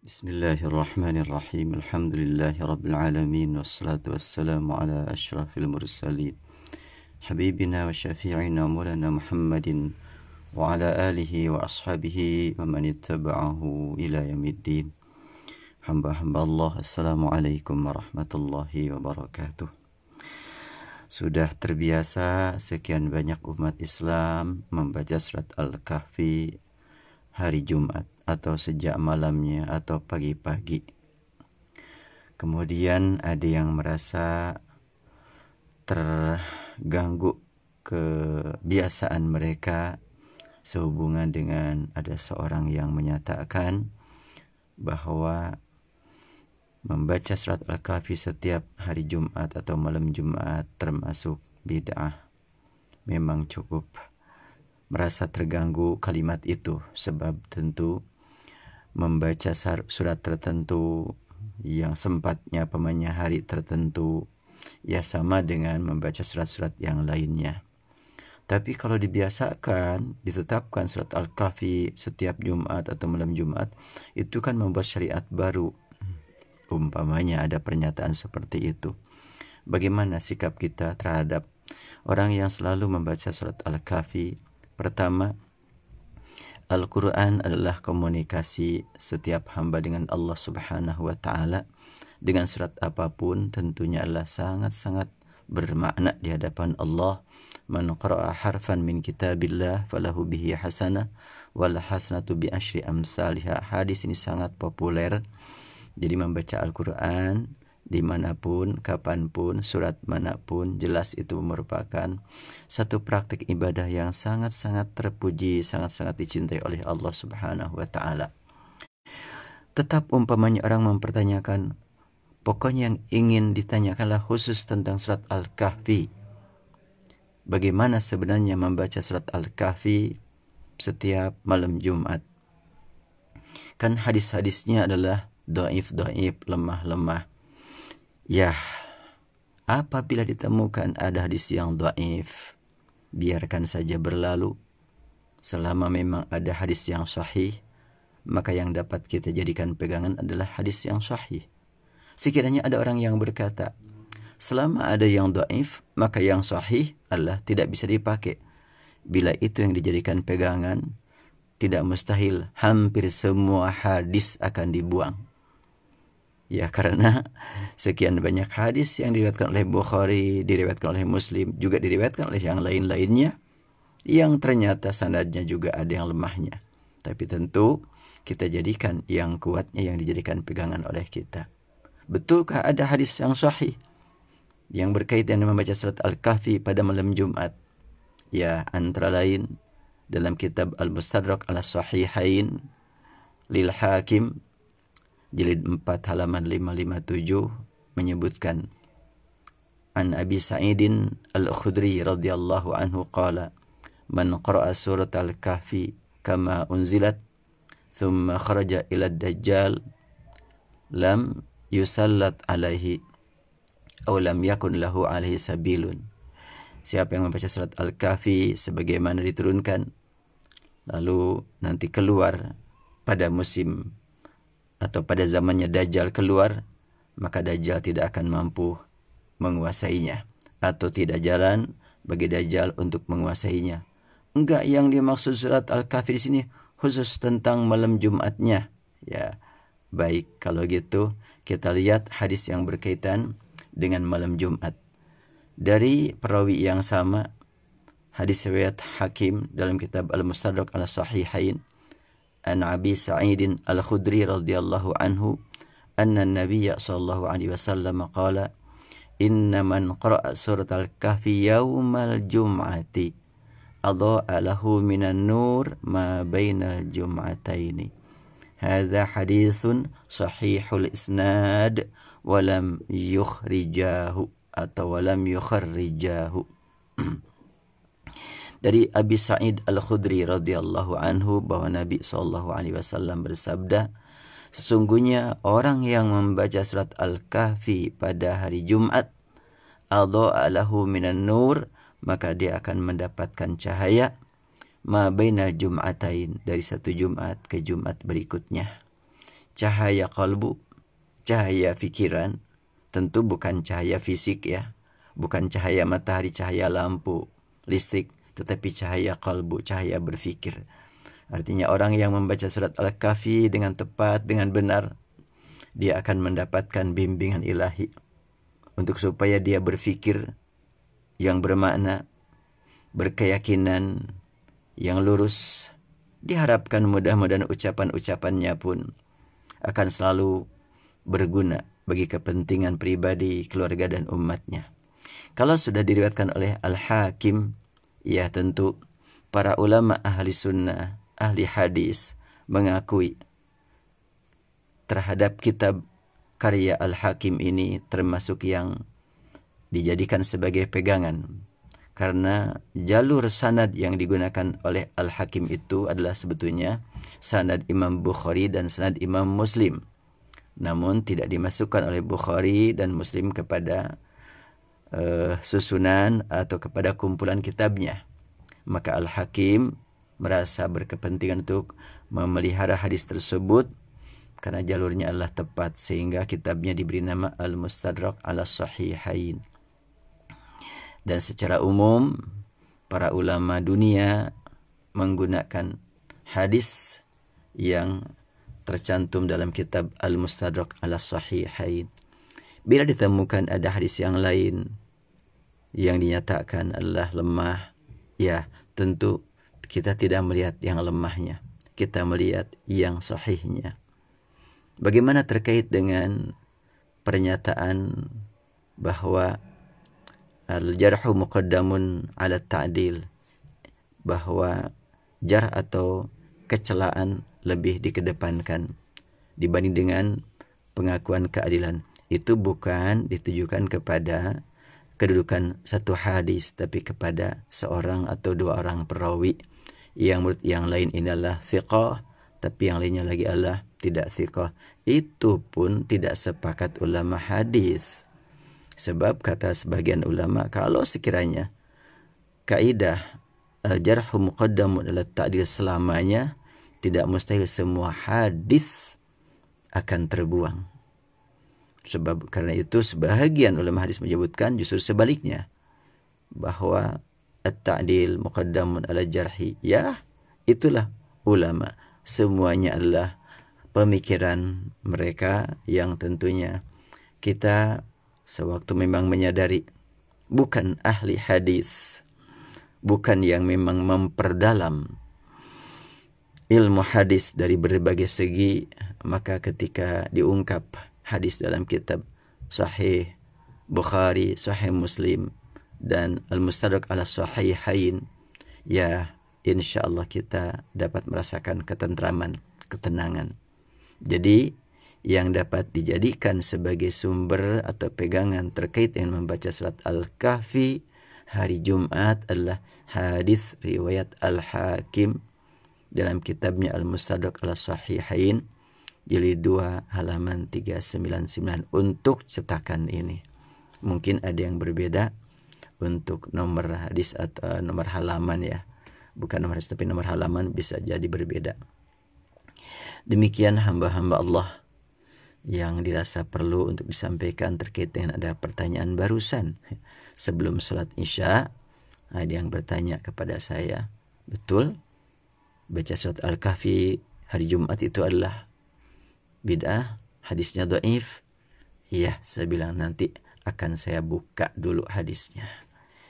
Bismillahirrahmanirrahim. Alhamdulillahi rabbil alamin wassalatu wassalamu ala asyrafil mursalin habibina wa syafi'ina maulana Muhammadin wa ala alihi wa ashabihi wa man ittaba'ahu ila yaumiddin. Hamba-hamba Allah, assalamualaikum warahmatullahi wabarakatuh. Sudah terbiasa sekian banyak umat Islam membaca surat Al-Kahfi hari Jumat atau sejak malamnya atau pagi-pagi. Kemudian ada yang merasa terganggu kebiasaan mereka sehubungan dengan ada seorang yang menyatakan bahwa membaca surat Al-Kahfi setiap hari Jumat atau malam Jumat termasuk bid'ah. Memang cukup merasa terganggu kalimat itu, sebab tentu membaca surat tertentu yang sempatnya pamannya hari tertentu ya sama dengan membaca surat-surat yang lainnya. Tapi kalau dibiasakan, ditetapkan surat Al-Kahfi setiap Jumat atau malam Jumat, itu kan membuat syariat baru. Umpamanya ada pernyataan seperti itu. Bagaimana sikap kita terhadap orang yang selalu membaca surat Al-Kahfi? Pertama, Al-Quran adalah komunikasi setiap hamba dengan Allah Subhanahu wa Ta'ala. Dengan surat apapun tentunya adalah sangat-sangat bermakna di hadapan Allah. Man qara'a harfan min kitabillah falahu bihi hasanah wal hasanatu bi asyri amsalihha. Hadis ini sangat populer. Jadi membaca Al-Quran dimanapun, kapanpun, surat manapun, jelas itu merupakan satu praktik ibadah yang sangat-sangat terpuji, sangat-sangat dicintai oleh Allah Subhanahu wa Ta'ala. Tetap umpamanya orang mempertanyakan, pokoknya yang ingin ditanyakanlah khusus tentang surat Al-Kahfi. Bagaimana sebenarnya membaca surat Al-Kahfi setiap malam Jumat? Kan hadis-hadisnya adalah dhaif, lemah. Ya, apabila ditemukan ada hadis yang dhaif, biarkan saja berlalu. Selama memang ada hadis yang sahih, maka yang dapat kita jadikan pegangan adalah hadis yang sahih. Sekiranya ada orang yang berkata, selama ada yang dhaif, maka yang sahih adalah tidak bisa dipakai. Bila itu yang dijadikan pegangan, tidak mustahil hampir semua hadis akan dibuang. Ya, karena sekian banyak hadis yang diriwayatkan oleh Bukhari, diriwayatkan oleh Muslim, juga diriwayatkan oleh yang lain-lainnya, yang ternyata sanadnya juga ada yang lemahnya. Tapi tentu kita jadikan yang kuatnya yang dijadikan pegangan oleh kita. Betulkah ada hadis yang sahih yang berkaitan dengan membaca surat Al-Kahfi pada malam Jumat? Ya, antara lain dalam kitab Al-Mustadrak ala Sahihain lil Hakim jilid 4 halaman 557 menyebutkan an Abi Sa'idin Al-Khudri radhiyallahu anhu qala man qara'a surat Al-Kahfi kama unzilat thumma kharaja ila ad-dajjal lam yusallat alaihi aw lam yakun lahu alaihi sabilun. Siapa yang membaca surat Al-Kahfi sebagaimana diturunkan lalu nanti keluar pada musim atau pada zamannya Dajjal keluar, maka Dajjal tidak akan mampu menguasainya, atau tidak jalan bagi Dajjal untuk menguasainya. Enggak, yang dimaksud surat Al-Kahfi di sini khusus tentang malam Jumatnya. Ya, baik, kalau gitu kita lihat hadis yang berkaitan dengan malam Jumat. Dari perawi yang sama, hadis riwayat Hakim dalam kitab Al-Mustadrak ala Sahihain, an Abi Sa'idin Al-Khudri radhiyallahu anhu anna an-nabiy sallallahu alaihi wasallam qala inna man qara'a surat Al-Kahfi yaumal jum'ati adha'a lahu minan nur ma bainal jum'ataini. Hadza haditsun sahihul isnad wa lam yukhrijahu atau wa lam yukharrijahu. Dari Abi Sa'id Al-Khudri radhiyallahu anhu bahwa Nabi SAW bersabda, sesungguhnya orang yang membaca surat Al-Kahfi pada hari Jumat, adha'a lahu minan nur, maka dia akan mendapatkan cahaya ma baina jum'atain, dari satu Jumat ke Jumat berikutnya. cahaya qalbu, cahaya pikiran, tentu bukan cahaya fisik ya, bukan cahaya matahari, cahaya lampu, listrik, tetapi cahaya qalbu, cahaya berfikir. Artinya orang yang membaca surat Al-Kahfi dengan tepat, dengan benar, dia akan mendapatkan bimbingan ilahi untuk supaya dia berfikir yang bermakna, berkeyakinan yang lurus. Diharapkan mudah-mudahan ucapan-ucapannya pun akan selalu berguna bagi kepentingan pribadi, keluarga, dan umatnya. Kalau sudah diriwayatkan oleh Al-Hakim, ya tentu para ulama ahli sunnah, ahli hadis mengakui terhadap kitab karya Al-Hakim ini termasuk yang dijadikan sebagai pegangan. Karena jalur sanad yang digunakan oleh Al-Hakim itu adalah sebetulnya sanad Imam Bukhari dan sanad Imam Muslim. Namun tidak dimasukkan oleh Bukhari dan Muslim kepada susunan atau kepada kumpulan kitabnya. Maka Al-Hakim merasa berkepentingan untuk memelihara hadis tersebut karena jalurnya adalah tepat, sehingga kitabnya diberi nama Al-Mustadrak ala Sahihain. Dan secara umum para ulama dunia menggunakan hadis yang tercantum dalam kitab Al-Mustadrak ala Sahihain. Bila ditemukan ada hadis yang lain yang dinyatakan adalah lemah, ya tentu kita tidak melihat yang lemahnya, kita melihat yang sahihnya. Bagaimana terkait dengan pernyataan bahwa al-jarhu muqaddamun ala ta'dil, bahwa jarh atau kecelaan lebih dikedepankan dibanding dengan pengakuan keadilan? Itu bukan ditujukan kepada kedudukan satu hadis, tapi kepada seorang atau dua orang perawi yang menurut yang lain ini adalah thiqah, tapi yang lainnya lagi adalah tidak thiqah. Itu pun tidak sepakat ulama hadis. Sebab kata sebagian ulama, kalau sekiranya kaidah al-jarhu muqaddamun ala ta'dil selamanya, tidak mustahil semua hadis akan terbuang. Sebab karena itu sebahagian ulama hadis menyebutkan justru sebaliknya, bahwa at-ta'dil muqaddamun ala jarhi. Ya, itulah ulama. Semuanya adalah pemikiran mereka yang tentunya kita sewaktu memang menyadari bukan ahli hadis, bukan yang memang memperdalam ilmu hadis dari berbagai segi, maka ketika diungkap hadis dalam kitab Sahih Bukhari, Sahih Muslim, dan Al-Mustadrak ala Sahihain, ya insyaallah kita dapat merasakan ketentraman, ketenangan. Jadi yang dapat dijadikan sebagai sumber atau pegangan terkait dengan membaca surat Al-Kahfi hari Jumat adalah hadis riwayat Al-Hakim dalam kitabnya Al-Mustadrak ala Sahihain jilid 2 halaman 399 untuk cetakan ini. Mungkin ada yang berbeda untuk nomor hadis atau nomor halaman ya. Bukan nomor hadis tapi nomor halaman bisa jadi berbeda. Demikian hamba-hamba Allah yang dirasa perlu untuk disampaikan terkait dengan ada pertanyaan barusan sebelum sholat Isya. Ada yang bertanya kepada saya, betul baca surat Al-Kahfi hari Jumat itu adalah bid'ah, hadisnya dhaif? Iya, saya bilang nanti akan saya buka dulu hadisnya.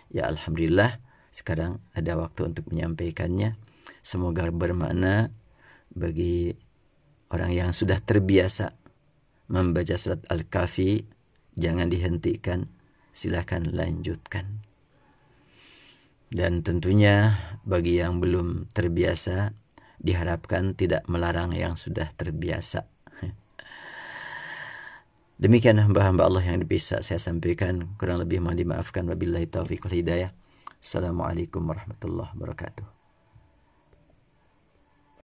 Ya alhamdulillah sekarang ada waktu untuk menyampaikannya. Semoga bermakna bagi orang yang sudah terbiasa membaca surat Al-Kahfi. Jangan dihentikan, silakan lanjutkan. Dan tentunya bagi yang belum terbiasa diharapkan tidak melarang yang sudah terbiasa. Demikian hamba-hamba Allah yang bisa saya sampaikan, kurang lebih mohon dimaafkan. Wabillahi taufiq wal hidayah. Assalamualaikum warahmatullahi wabarakatuh.